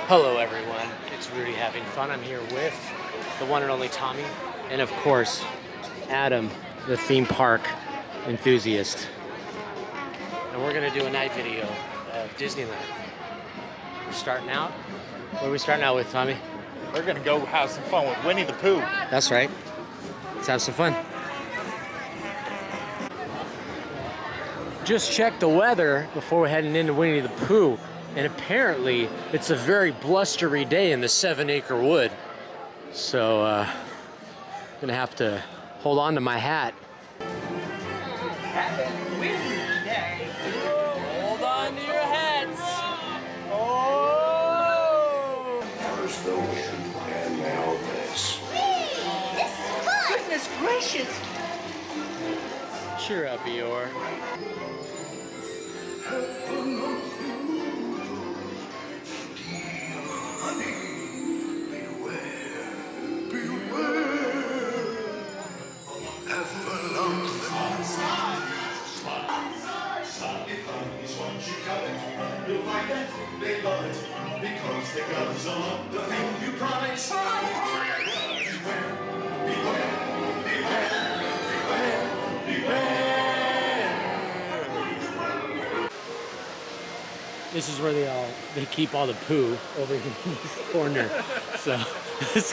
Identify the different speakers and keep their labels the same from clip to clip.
Speaker 1: Hello everyone, it's Rudy having fun. I'm here with the one and only Tommy, and of course, Adam, the theme park enthusiast. And we're gonna do a night video of Disneyland. We're starting out. What are we starting out with, Tommy?
Speaker 2: We're gonna go have some fun with Winnie the Pooh.
Speaker 1: That's right. Let's have some fun. Just checked the weather before we're heading into Winnie the Pooh. And apparently, it's a very blustery day in the 7-acre wood. So, I'm gonna have to hold on to my hat. Hold on to your hats. Oh!
Speaker 3: First the wind, and now this.
Speaker 4: This is fun! Goodness gracious!
Speaker 1: Cheer up, Eeyore.
Speaker 5: You'll find that they love it because they guzzle the thing you promise. Beware, beware, beware, beware, beware.
Speaker 1: This is where they keep all the poo over here in this corner. So let's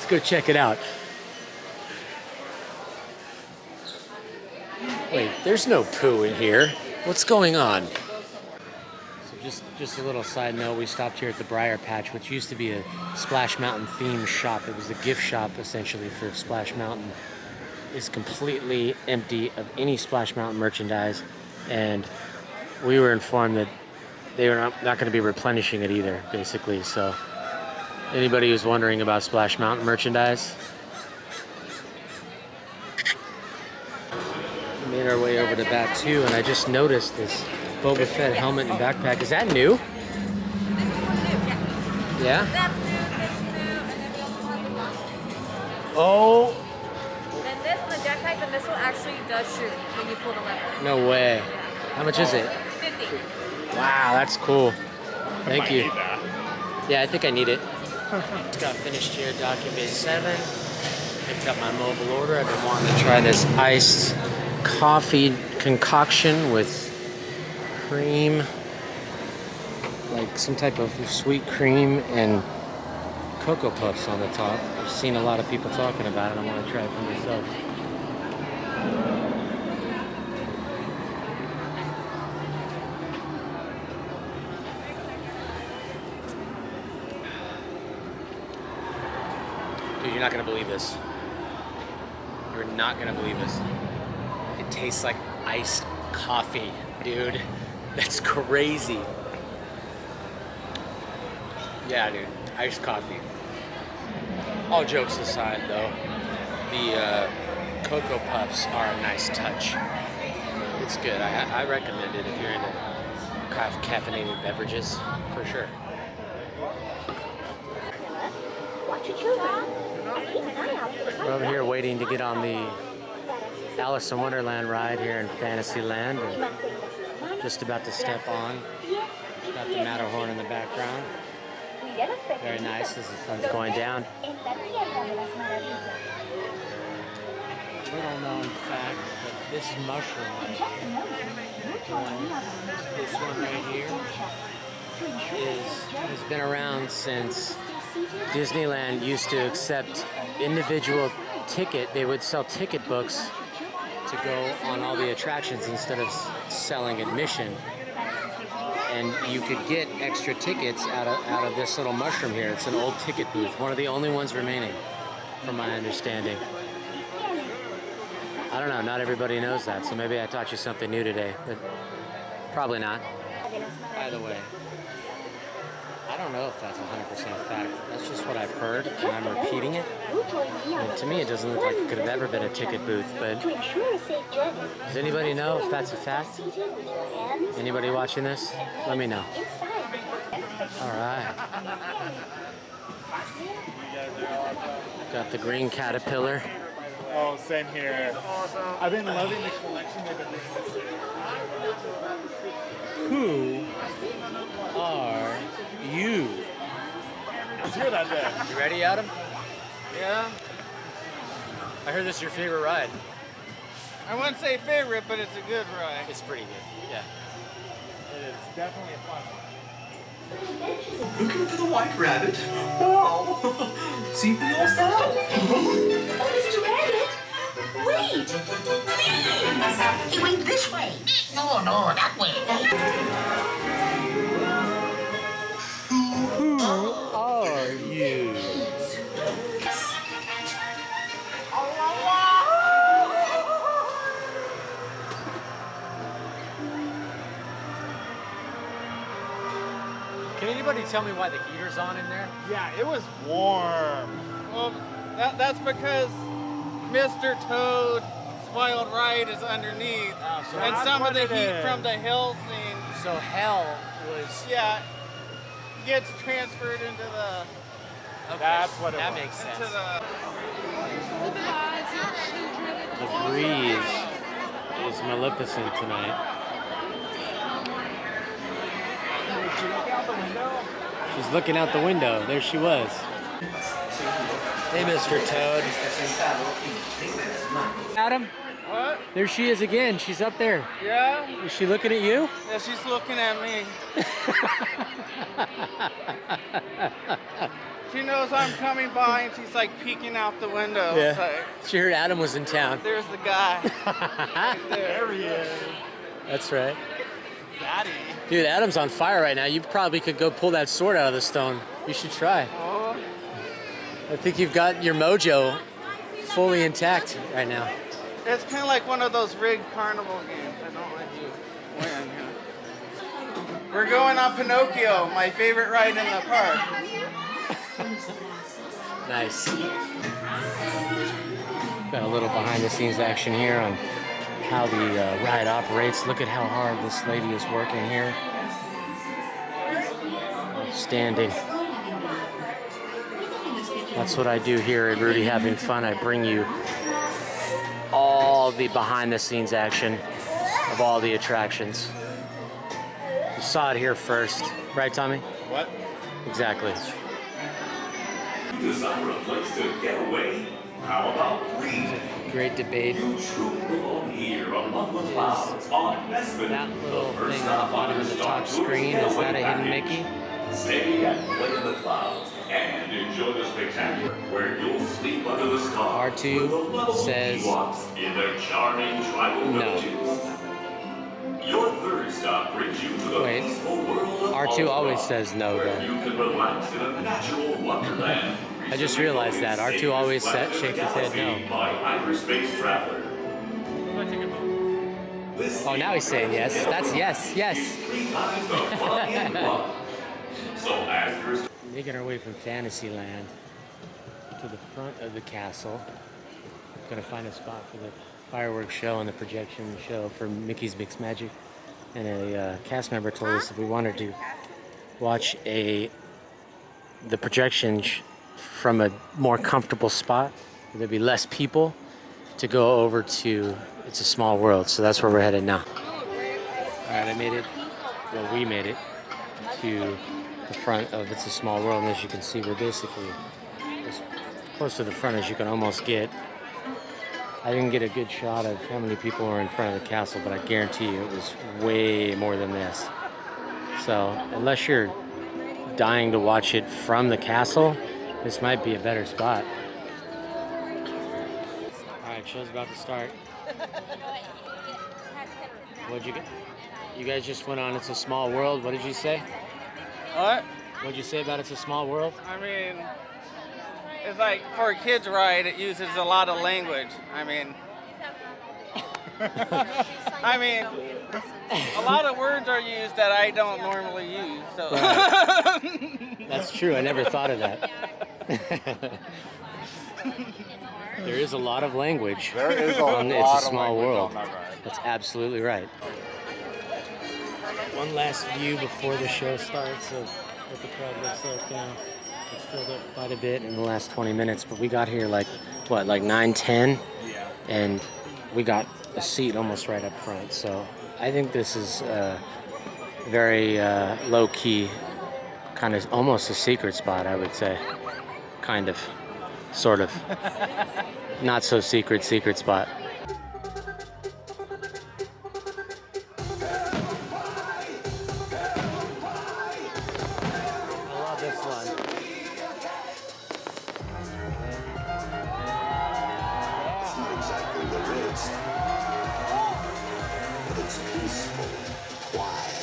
Speaker 1: go check it out. Wait, there's no poo in here. What's going on? So just a little side note, we stopped here at the Briar Patch, which used to be a Splash Mountain themed shop. It was the gift shop essentially for Splash Mountain. It's completely empty of any Splash Mountain merchandise, and we were informed that they were not going to be replenishing it either, basically. So anybody who's wondering about Splash Mountain merchandise, we made our way over to Batu, and I just noticed this Boba Fett helmet and backpack. Is that new? Yeah?
Speaker 6: That's new, this new, and then we also have the last one.
Speaker 1: Oh,
Speaker 6: And this one, the jetpack, and this one actually does shoot when you pull the lever.
Speaker 1: no way.
Speaker 6: Yeah.
Speaker 1: How much is it?
Speaker 6: 50.
Speaker 1: Wow, that's cool. Thank
Speaker 2: Might
Speaker 1: you.
Speaker 2: need that.
Speaker 1: Yeah, I think I need it. Just got finished here at Dock Bay 7. Picked up my mobile order. I've been wanting to try this iced coffee concoction with cream, like some type of sweet cream and Cocoa Puffs on the top. I've seen a lot of people talking about it. I want to try it for myself. Dude, you're not gonna believe this. You're not gonna believe this. It tastes like iced coffee, dude. That's crazy. Yeah, dude, iced coffee. All jokes aside, though, the Cocoa Puffs are a nice touch. It's good. I recommend it if you're into caffeinated beverages, for sure.
Speaker 4: Watch your children. Keep an eye out for the
Speaker 1: We're over here waiting to get on the Alice in Wonderland ride here in Fantasyland, and just about to step on. Got the Matterhorn in the background. Very nice as the sun's going down. Little known fact, but this mushroom right here, this one right here, has been around since Disneyland used to accept individual ticket. They would sell ticket books to go on all the attractions instead of selling admission. And you could get extra tickets out of this little mushroom here. It's an old ticket booth, one of the only ones remaining, from my understanding. I don't know, not everybody knows that, so maybe I taught you something new today, but probably not. By the way, I don't know if that's 100% fact. That's just what I've heard, and I'm repeating it. And to me, it doesn't look like it could have ever been a ticket booth, but does anybody know if that's a fact? Anybody watching this? Let me know. All right. Got the green caterpillar.
Speaker 2: Oh, same here. I've been loving the collection they've been doing this year.
Speaker 1: Who are you?
Speaker 2: good out there.
Speaker 1: You ready, Adam?
Speaker 7: Yeah.
Speaker 1: I heard this is your favorite ride.
Speaker 7: I wouldn't say favorite, but it's a good ride.
Speaker 1: It's pretty good. Yeah.
Speaker 2: It is definitely a fun one.
Speaker 5: Looking for the white rabbit? Wow! See for yourself.
Speaker 4: Oh, Mr. Rabbit, wait! Please! You wait this way. No, that way.
Speaker 1: Who are you? Can anybody tell me why the heater's on in there?
Speaker 2: Yeah, it was warm.
Speaker 7: Well, that's because Mr. Toad's Wild Ride is underneath,
Speaker 2: so
Speaker 7: and
Speaker 2: that's
Speaker 7: some of
Speaker 2: what
Speaker 7: the
Speaker 2: it
Speaker 7: heat
Speaker 2: is.
Speaker 7: from the hill scene,
Speaker 1: So hell was.
Speaker 7: yeah, gets transferred into the
Speaker 1: Okay,
Speaker 2: That's what it
Speaker 1: that
Speaker 2: was.
Speaker 1: makes sense.
Speaker 7: into the.
Speaker 1: The breeze is maleficent tonight. She's looking out the window. There she was. Hey, Mr. Toad. Adam,
Speaker 7: What?
Speaker 1: there she is again. She's up there.
Speaker 7: Yeah?
Speaker 1: Is she looking at you?
Speaker 7: Yeah, she's looking at me. She knows I'm coming by, and she's like peeking out the window.
Speaker 1: Yeah.
Speaker 7: It's like,
Speaker 1: She heard Adam was in town.
Speaker 7: there's the guy.
Speaker 2: There he is.
Speaker 1: That's right.
Speaker 2: Daddy.
Speaker 1: Dude, Adam's on fire right now. You probably could go pull that sword out of the stone. You should try.
Speaker 7: Oh,
Speaker 1: I think you've got your mojo fully intact right now.
Speaker 7: it's kind of like one of those rigged carnival games. I don't let you win. Yeah. We're going on Pinocchio, my favorite ride in the park.
Speaker 1: Nice. Got a little behind the scenes action here on how the ride operates. Look at how hard this lady is working here. Standing. That's what I do here at Rudy Having Fun. I bring you all the behind the scenes action of all the attractions. You saw it here first, right, Tommy?
Speaker 2: What?
Speaker 1: Exactly.
Speaker 5: Desire a place to get away? How about we?
Speaker 1: Great debate.
Speaker 5: You truly belong here among the clouds on Bespin.
Speaker 1: That little thing on the bottom of the top screen, is that a hidden Mickey?
Speaker 5: Stay and play in the clouds and enjoy the spectacular where you'll sleep under the stars.
Speaker 1: R2
Speaker 5: with the lovable
Speaker 1: says
Speaker 5: Ewoks in their charming tribal
Speaker 1: no.
Speaker 5: villages. Your third stop brings you to the
Speaker 1: Wait.
Speaker 5: peaceful world of
Speaker 1: R2 always
Speaker 5: Ultron,
Speaker 1: says no,
Speaker 5: where
Speaker 1: though.
Speaker 5: you can relax in a natural wonderland.
Speaker 1: I just realized that. R2 always shakes his head no.
Speaker 5: By hyperspace traveler.
Speaker 1: Oh, now he's saying yes. That's yes, yes.
Speaker 5: 3 times the fun in one. So ask your
Speaker 1: Making our way from Fantasyland to the front of the castle. Gonna find a spot for the fireworks show and the projection show for Mickey's Mixed Magic. And a cast member told us if we wanted to watch the projection from a more comfortable spot, there'd be less people, to go over to It's a Small World. So that's where we're headed now. All right, I made it. Well, we made it to the front of It's a Small World, and as you can see, we're basically as close to the front as you can almost get. I didn't get a good shot of how many people were in front of the castle, but I guarantee you it was way more than this. So unless you're dying to watch it from the castle, this might be a better spot. All right, show's about to start. What'd you get? You guys just went on It's a Small World. What did you say?
Speaker 7: What?
Speaker 1: What'd you say about It's a Small World?
Speaker 7: I mean, it's like for a kid's ride, it uses a lot of language. I mean, a lot of words are used that I don't normally use. So.
Speaker 1: That's true. I never thought of that. There is a lot of language
Speaker 2: There is a
Speaker 1: on
Speaker 2: lot
Speaker 1: It's a
Speaker 2: of
Speaker 1: Small
Speaker 2: language
Speaker 1: World.
Speaker 2: on that ride.
Speaker 1: That's absolutely right. One last view before the show starts of what the crowd looks like now. It's filled up quite a bit in the last 20 minutes, but we got here like 9:10, and we got a seat almost right up front. So I think this is a very low-key Kind of almost a secret spot, I would say. Kind of. Sort of. Not so secret spot. I love this one.
Speaker 3: It's not exactly the Ritz, but it's peaceful, quiet.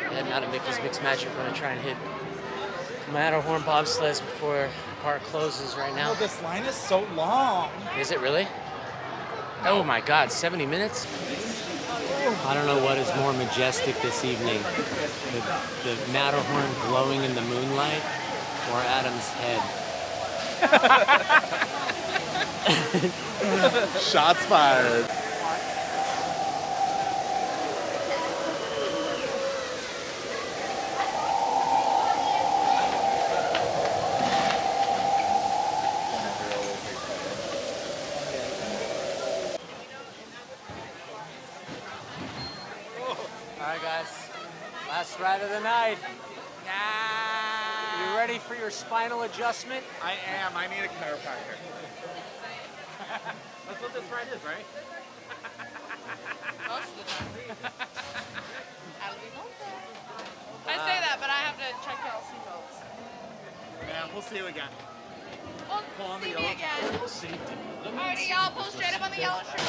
Speaker 1: Heading out of Mickey's Mixed Magic. I'm gonna try and hit Matterhorn bobsleds before the park closes right now.
Speaker 2: Oh, this line is so long.
Speaker 1: Is it really? Oh my God, 70 minutes? I don't know what is more majestic this evening. The Matterhorn glowing in the moonlight or Adam's head.
Speaker 2: Shots fired.
Speaker 1: Alright guys, last ride of the night. You ready for your spinal adjustment?
Speaker 2: I am. I need a chiropractor. That's what this ride is, right?
Speaker 6: Most of the time. I say that, but I have to check y'all seatbelts.
Speaker 2: Yeah, we'll see you again.
Speaker 6: Well,
Speaker 2: Pull on the
Speaker 6: see me
Speaker 2: yellow.
Speaker 6: again.
Speaker 2: Safety.
Speaker 6: Alrighty, y'all pull straight up on the yellow shirt.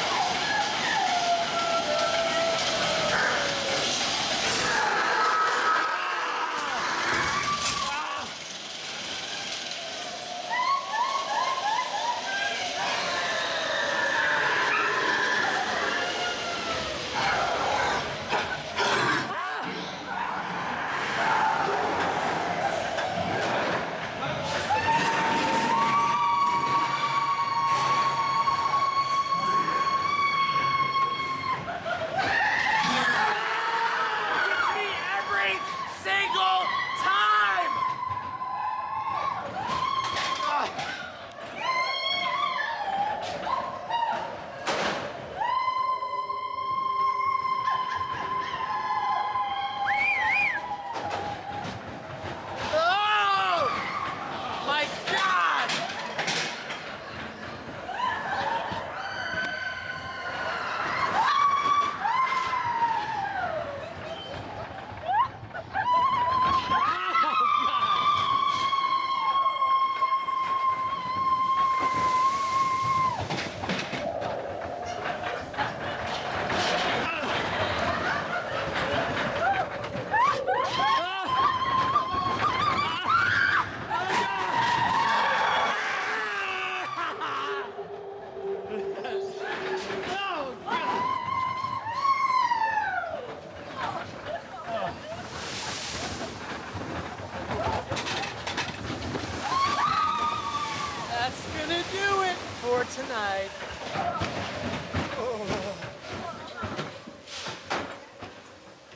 Speaker 1: for tonight.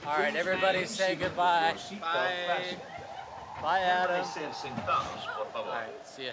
Speaker 1: All All right, everybody say goodbye.
Speaker 7: Bye.
Speaker 1: Bye, Adam.
Speaker 8: Sentado, por favor.
Speaker 1: All right, see ya.